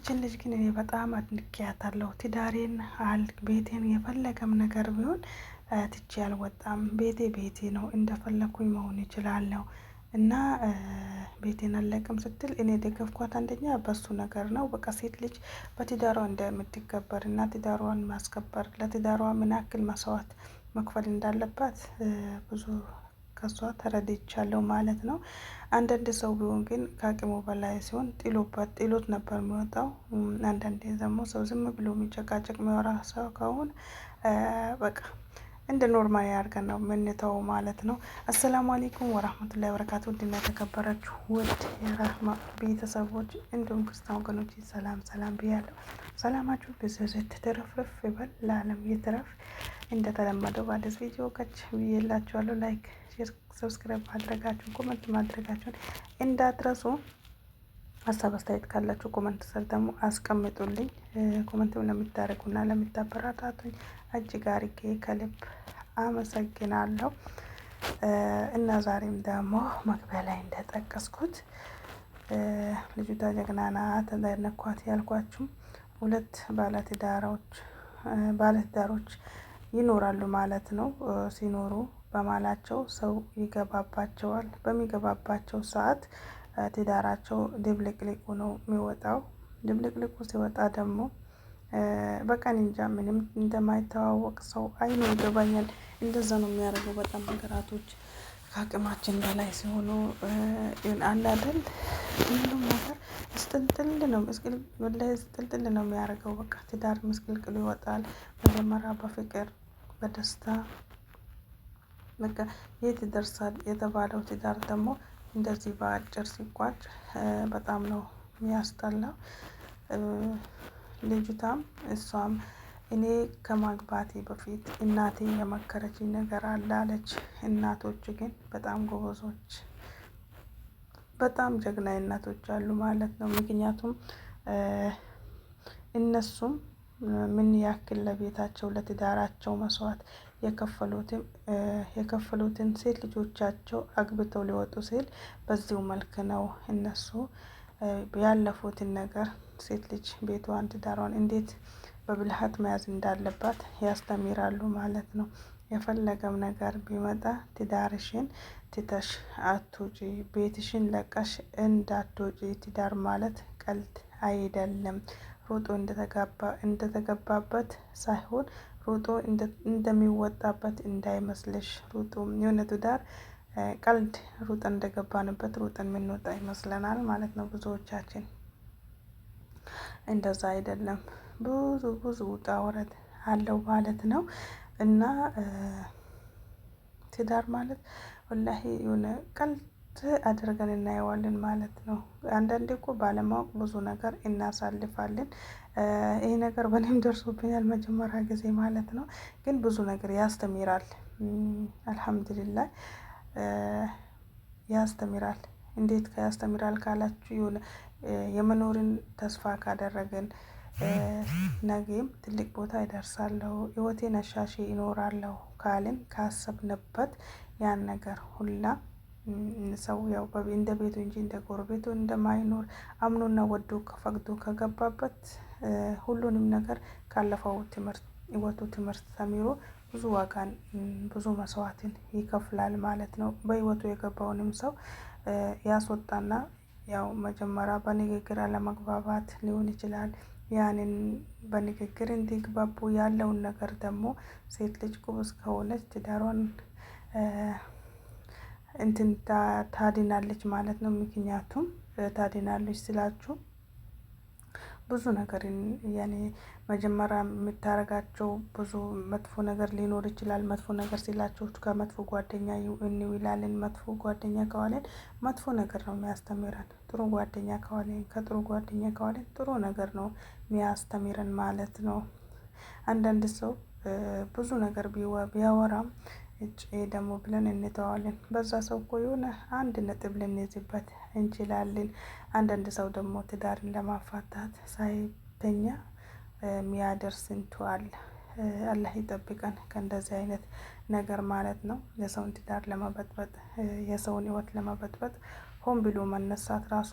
ይችን ልጅ ግን እኔ በጣም አድንቄያታለሁ። ትዳሬን ቤቴን የፈለገም ነገር ቢሆን ትቼ አልወጣም። ቤቴ ቤቴ ነው፣ እንደፈለኩኝ መሆን ይችላለሁ እና ቤቴን አለቅም ስትል እኔ ደገፍኳት። አንደኛ በሱ ነገር ነው። በቃ ሴት ልጅ በትዳሯ እንደምትከበር እና ትዳሯን ማስከበር ለትዳሯ ምን ያክል መስዋዕት መክፈል እንዳለባት ብዙ ከሷ ተረድቻለሁ ማለት ነው። አንዳንድ ሰው ቢሆን ግን ከአቅሙ በላይ ሲሆን ጥሎት ነበር የሚወጣው። አንዳንዴ ደግሞ ሰው ዝም ብሎ የሚጨቃጨቅ የሚወራ ሰው ከሆነ በቃ እንደ ኖርማል ያድርገን ነው የምንተው ማለት ነው። አሰላሙ አለይኩም ወራህመቱላሂ ወበረካቱ። ውድና የተከበራችሁ ውድ የራህማ ቤተሰቦች እንዲሁም ክርስቲያን ወገኖች ሰላም ሰላም ብያለሁ። ሰላማችሁ ብዝዝት ትርፍርፍ ይበል፣ ለዓለም ይትረፍ። እንደተለመደው በአዲስ ቪዲዮ ከች ብዬላችኋለሁ። ላይክ፣ ሼር፣ ሰብስክራይብ ማድረጋችሁን ኮመንት ማድረጋችሁን እንዳትረሱ። ሀሳብ አስተያየት ካላችሁ ኮመንት ስር ደግሞ አስቀምጡልኝ። ኮመንትም ለምታደርጉና ለምታበረታቱኝ እጅግ አድርጌ ከልብ አመሰግናለሁ። እና ዛሬም ደግሞ መግቢያ ላይ እንደጠቀስኩት ልጅቷ ጀግና ናት። ተደነኳት ያልኳችሁ ሁለት ባለትዳሮች ይኖራሉ ማለት ነው። ሲኖሩ በማላቸው ሰው ይገባባቸዋል። በሚገባባቸው ሰዓት ትዳራቸው ድብልቅልቁ ነው የሚወጣው። ድብልቅልቁ ሲወጣ ደግሞ በቃ እንጃ ምንም እንደማይተዋወቅ ሰው አይኑ ይገባኛል። እንደዛ ነው የሚያደርገው። በጣም ነገራቶች ከአቅማችን በላይ ሲሆኑ አንድ አይደል ሁሉም ነገር ስጥልጥል ነው የሚያደርገው። በቃ ትዳር ምስቅልቅሉ ይወጣል። መጀመሪያ በፍቅር በደስታ በቃ የት ይደርሳል የተባለው ትዳር ደግሞ እንደዚህ በአጭር ሲቋጭ በጣም ነው የሚያስጠላው። ልጅቷም እሷም እኔ ከማግባቴ በፊት እናቴ የመከረችኝ ነገር አለ አለች። እናቶች ግን በጣም ጎበዞች፣ በጣም ጀግና እናቶች አሉ ማለት ነው። ምክንያቱም እነሱም ምን ያክል ለቤታቸው ለትዳራቸው መስዋዕት የከፈሉትን ሴት ልጆቻቸው አግብተው ሊወጡ ሲል በዚሁ መልክ ነው እነሱ ያለፉትን ነገር ሴት ልጅ ቤቷን ትዳሯን እንዴት በብልሃት መያዝ እንዳለባት ያስተምራሉ ማለት ነው። የፈለገም ነገር ቢመጣ ትዳርሽን ትተሽ አትውጪ፣ ቤትሽን ለቀሽ እንዳትወጪ። ትዳር ማለት ቀልድ አይደለም። ሮጦ እንደተገባበት ሳይሆን ሮጦ እንደሚወጣበት እንዳይመስልሽ። ሩጡ የሆነ ትዳር ቀልድ ሩጠን እንደገባንበት ሩጠን የምንወጣ ይመስለናል ማለት ነው ብዙዎቻችን። እንደዛ አይደለም። ብዙ ውጣ ውረድ አለው ማለት ነው። እና ትዳር ማለት ወላሂ የሆነ ቀልድ አድርገን እናየዋለን ማለት ነው። አንዳንዴ እኮ ባለማወቅ ብዙ ነገር እናሳልፋለን። ይሄ ነገር በእኔም ደርሶብኛል መጀመሪያ ጊዜ ማለት ነው። ግን ብዙ ነገር ያስተምራል። አልሐምዱሊላህ ያስተምራል። እንዴት ያስተምራል ካላችሁ የሆነ የመኖርን ተስፋ ካደረግን ነገም ትልቅ ቦታ ይደርሳለሁ፣ ህይወቴን አሻሼ ይኖራለሁ ካልን ካሰብንበት ያን ነገር ሁላ ሰው ያው እንደ ቤቱ እንጂ እንደ ጎረቤቱ እንደማይኖር አምኖና ወዶ ፈቅዶ ከገባበት ሁሉንም ነገር ካለፈው ትምህርት ህይወቱ ትምህርት ተምሮ ብዙ ዋጋን ብዙ መስዋዕትን ይከፍላል ማለት ነው። በህይወቱ የገባውንም ሰው ያስወጣና ያው መጀመሪያ በንግግር አለመግባባት ሊሆን ይችላል። ያንን በንግግር እንዲግባቡ ያለውን ነገር ደግሞ ሴት ልጅ ጎበዝ ከሆነች ትዳሯን እንትን ታድናለች ማለት ነው። ምክንያቱም ታድናለች ስላችሁ ብዙ ነገር ያኔ መጀመሪያ የምታረጋቸው ብዙ መጥፎ ነገር ሊኖር ይችላል። መጥፎ ነገር ሲላችሁ ከመጥፎ ጓደኛ እንውላለን። መጥፎ ጓደኛ ከዋለን መጥፎ ነገር ነው የሚያስተምረን። ጥሩ ጓደኛ ከዋለን ከጥሩ ጓደኛ ከዋለን ጥሩ ነገር ነው የሚያስተምረን ማለት ነው። አንዳንድ ሰው ብዙ ነገር ቢያወራም ደግሞ ብለን እንተዋለን። በዛ ሰው እኮ የሆነ አንድ ነጥብ ልንይዝበት እንችላለን። አንዳንድ ሰው ደግሞ ትዳርን ለማፋታት ሳይተኛ የሚያደርስ ስንቱ አለ። አላህ ይጠብቀን ከእንደዚህ አይነት ነገር ማለት ነው። የሰውን ትዳር ለመበጥበጥ የሰውን ህይወት ለመበጥበጥ ሆን ብሎ መነሳት ራሱ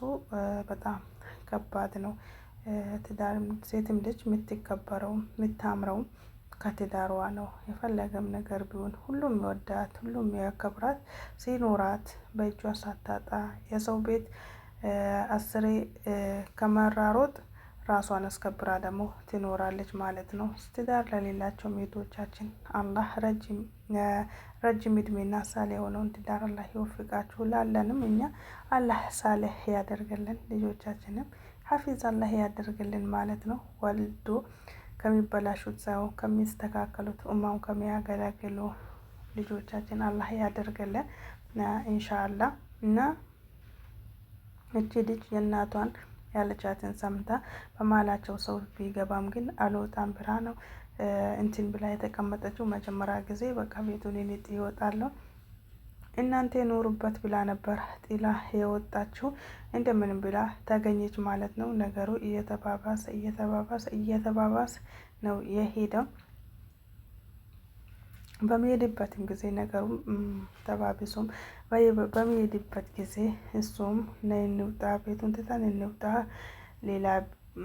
በጣም ከባድ ነው። ትዳር ሴትም ልጅ የምትከበረው የምታምረው ከትዳሯ ነው። የፈለገም ነገር ቢሆን ሁሉም ይወዳት፣ ሁሉም ያከብራት ሲኖራት በእጇ ሳታጣ የሰው ቤት አስሬ ከመራሮጥ ራሷን አስከብራ ደግሞ ትኖራለች ማለት ነው። ትዳር ለሌላቸው ሜቶቻችን አላህ ረጅም እድሜና ሳሌ የሆነውን ትዳር አላህ ይወፍቃችሁ። ላለንም እኛ አላህ ሳሌህ ያደርግልን፣ ልጆቻችንም ሀፊዝ አላህ ያደርግልን ማለት ነው። ወልዶ ከሚበላሹት ሳይሆን ከሚስተካከሉት ኡማውን ከሚያገለግሉ ልጆቻችን አላህ ያደርግልን ኢንሻአላህ። እና እቺ ልጅ የእናቷን ያለቻትን ሰምታ በማላቸው ሰው ቢገባም ግን አልወጣም ብላ ነው እንትን ብላ የተቀመጠችው። መጀመሪያ ጊዜ በቃ ቤቱን ሊጥ ይወጣለሁ እናንተ የኖሩበት ብላ ነበር ጥላ የወጣችው። እንደምንም ብላ ተገኘች ማለት ነው። ነገሩ እየተባባሰ ነው የሄደው። በሚሄድበትም ጊዜ ነገሩም ተባብሶም በሚሄድበት ጊዜ እሱም ነይ እንውጣ፣ ቤቱን ትተን እንውጣ፣ ሌላ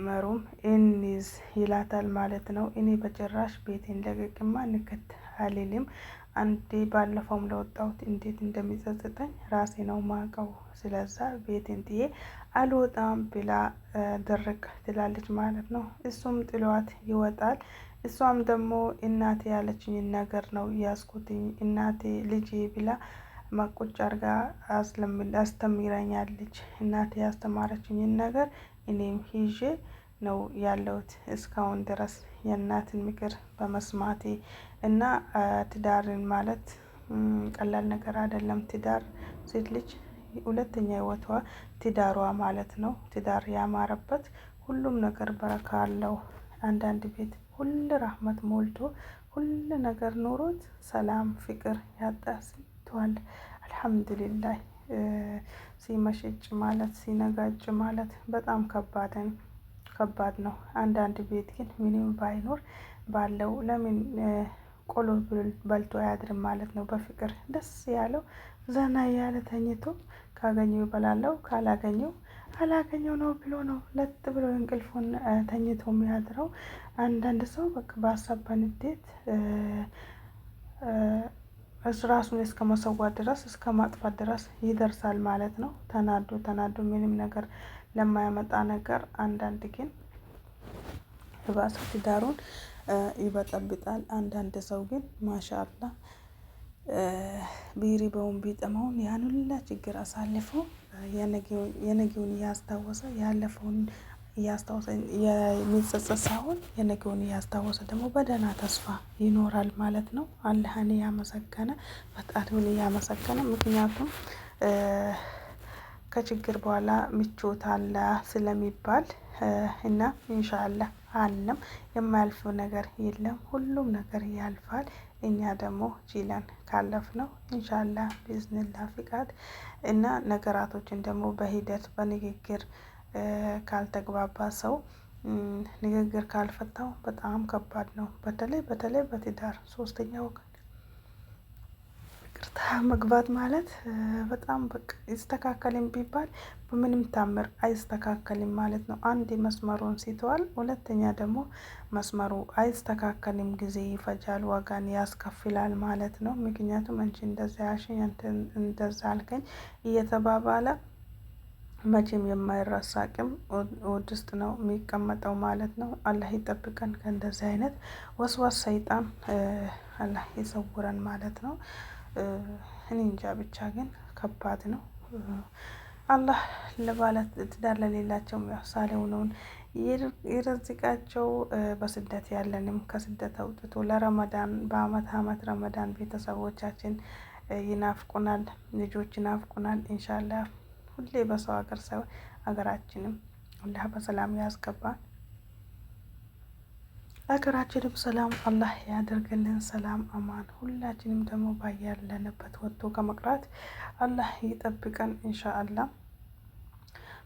መሩም እንይዝ ይላታል ማለት ነው። እኔ በጭራሽ ቤቴን ለቅቄማ ንክት አልልም። አንዴ ባለፈውም ለወጣሁት እንዴት እንደሚጸጽተኝ ራሴ ነው ማቀው። ስለዛ ቤቴን ጥዬ አልወጣም ብላ ድርቅ ትላለች ማለት ነው። እሱም ጥሏት ይወጣል። እሷም ደግሞ እናቴ ያለችኝን ነገር ነው ያስኩትኝ፣ እናቴ ልጄ ብላ ማቁጭ አርጋ አስተምረኛለች። እናቴ ያስተማረችኝን ነገር እኔም ይዤ ነው ያለሁት እስካሁን ድረስ የእናትን ምክር በመስማቴ። እና ትዳርን ማለት ቀላል ነገር አይደለም። ትዳር ሴት ልጅ ሁለተኛ ህይወቷ ትዳሯ ማለት ነው። ትዳር ያማረበት ሁሉም ነገር በረካ አለው። አንዳንድ ቤት ሁሉ ራህመት ሞልቶ ሁሉ ነገር ኖሮት ሰላም ፍቅር ያጣ ስንቷል። አልሐምዱሊላህ። ሲመሽጭ ማለት ሲነጋጭ ማለት በጣም ከባድ ነው። አንዳንድ ቤት ግን ምንም ባይኖር ባለው ለምን ቆሎ በልቶ አያድርም ማለት ነው። በፍቅር ደስ ያለው ዘና ያለ ተኝቶ ካገኘው ይበላለው፣ ካላገኘው አላገኘው ነው ብሎ ነው ለጥ ብሎ እንቅልፉን ተኝቶ የሚያድረው። አንዳንድ ሰው በቃ በሀሳብ በንዴት ራሱን እስከ መሰዋት ድረስ እስከ ማጥፋት ድረስ ይደርሳል ማለት ነው። ተናዶ ምንም ነገር ለማያመጣ ነገር። አንዳንድ ግን ባሰ ትዳሩን ይበጠብጣል። አንዳንድ ሰው ግን ማሻአላህ ቢሪበውን ቢጠማውን ያን ሁላ ችግር አሳልፎ የነገውን እያስታወሰ ያለፈውን እያስታወሰ የሚጸጸት ሳይሆን የነገውን እያስታወሰ ደግሞ በደህና ተስፋ ይኖራል ማለት ነው። አላህን እያመሰገነ ፈጣሪውን እያመሰገነ። ምክንያቱም ከችግር በኋላ ምቾት አለ ስለሚባል እና ኢንሻአላህ አለም የማያልፈው ነገር የለም። ሁሉም ነገር ያልፋል። እኛ ደግሞ ችለን ካለፍነው ኢንሻአላህ ቢዝኒላህ ፍቃድ እና ነገራቶችን ደግሞ በሂደት በንግግር ካልተግባባ ሰው ንግግር ካልፈታው በጣም ከባድ ነው። በተለይ በትዳር ሶስተኛ ወገን ይቅርታ መግባት ማለት በጣም በቃ ይስተካከልም ቢባል በምንም ታምር አይስተካከልም ማለት ነው። አንድ መስመሩን ሲተዋል፣ ሁለተኛ ደግሞ መስመሩ አይስተካከልም፣ ጊዜ ይፈጃል፣ ዋጋን ያስከፍላል ማለት ነው። ምክንያቱም አንቺ እንደዛ ያልሽኝ እንደዛ አልከኝ እየተባባለ መቼም የማይረሳ ቂም ሆድ ውስጥ ነው የሚቀመጠው ማለት ነው። አላህ ይጠብቀን ከእንደዚህ አይነት ወስዋስ ሰይጣን አላህ ይሰውረን ማለት ነው። እኔ እንጃ ብቻ ግን ከባድ ነው። አላህ ለባለ ትዳር ለሌላቸው ምሳሌ ሆነውን ይረዝቃቸው። በስደት ያለንም ከስደት አውጥቶ ለረመዳን በአመት ረመዳን ቤተሰቦቻችን ይናፍቁናል፣ ልጆች ይናፍቁናል። ኢንሻአላህ ሁሌ በሰው ሀገር ሳይሆን ሀገራችንም አላህ በሰላም ያስገባል። ሀገራችንም ሰላም አላህ ያደርግልን። ሰላም አማን። ሁላችንም ደግሞ ባያለንበት ወጥቶ ከመቅረት አላህ ይጠብቀን ኢንሻአላህ።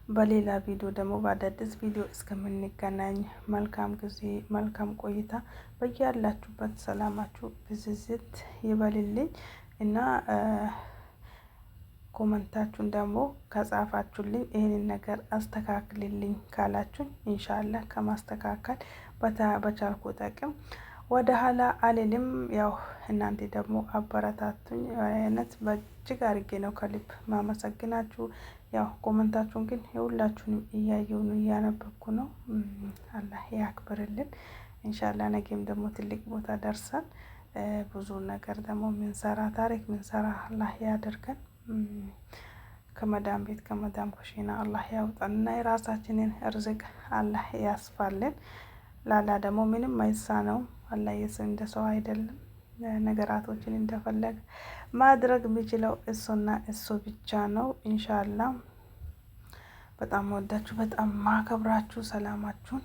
በሌላ ቪዲዮ ደግሞ በአዳዲስ ቪዲዮ እስከምንገናኝ መልካም ጊዜ መልካም ቆይታ። በያላችሁበት ሰላማችሁ ብዝዝት ይበልልኝ እና ኮመንታችሁን ደግሞ ከጻፋችሁልኝ ይህንን ነገር አስተካክልልኝ ካላችሁኝ ኢንሻአላህ ከማስተካከል በቻልኩት አቅም ወደ ኋላ አልልም። ያው እናንተ ደግሞ አበረታቱኝ። አይነት በእጅግ አድርጌ ነው ከልብ ማመሰግናችሁ። ያው ኮመንታችሁን ግን የሁላችሁንም እያየሁ ነው እያነበብኩ ነው። አላህ ያክብርልን። ኢንሻአላህ ነገም ደግሞ ትልቅ ቦታ ደርሰን ብዙ ነገር ደግሞ ምንሰራ ታሪክ ምንሰራ አላህ ያደርገን። ከመዳም ቤት ከመዳም ኩሽና አላህ ያውጣንና የራሳችንን ርዝቅ አላህ ያስፋልን። ላላ ደግሞ ምንም አይሳነውም። አላህ እንደ ሰው አይደለም። ነገራቶችን እንደፈለገ ማድረግ የሚችለው እሱና እሱ ብቻ ነው። ኢንሻአላህ በጣም ወዳችሁ በጣም ማከብራችሁ። ሰላማችሁን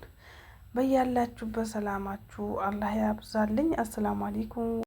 በያላችሁበት ሰላማችሁ አላህ ያብዛልኝ። አሰላሙ አለይኩም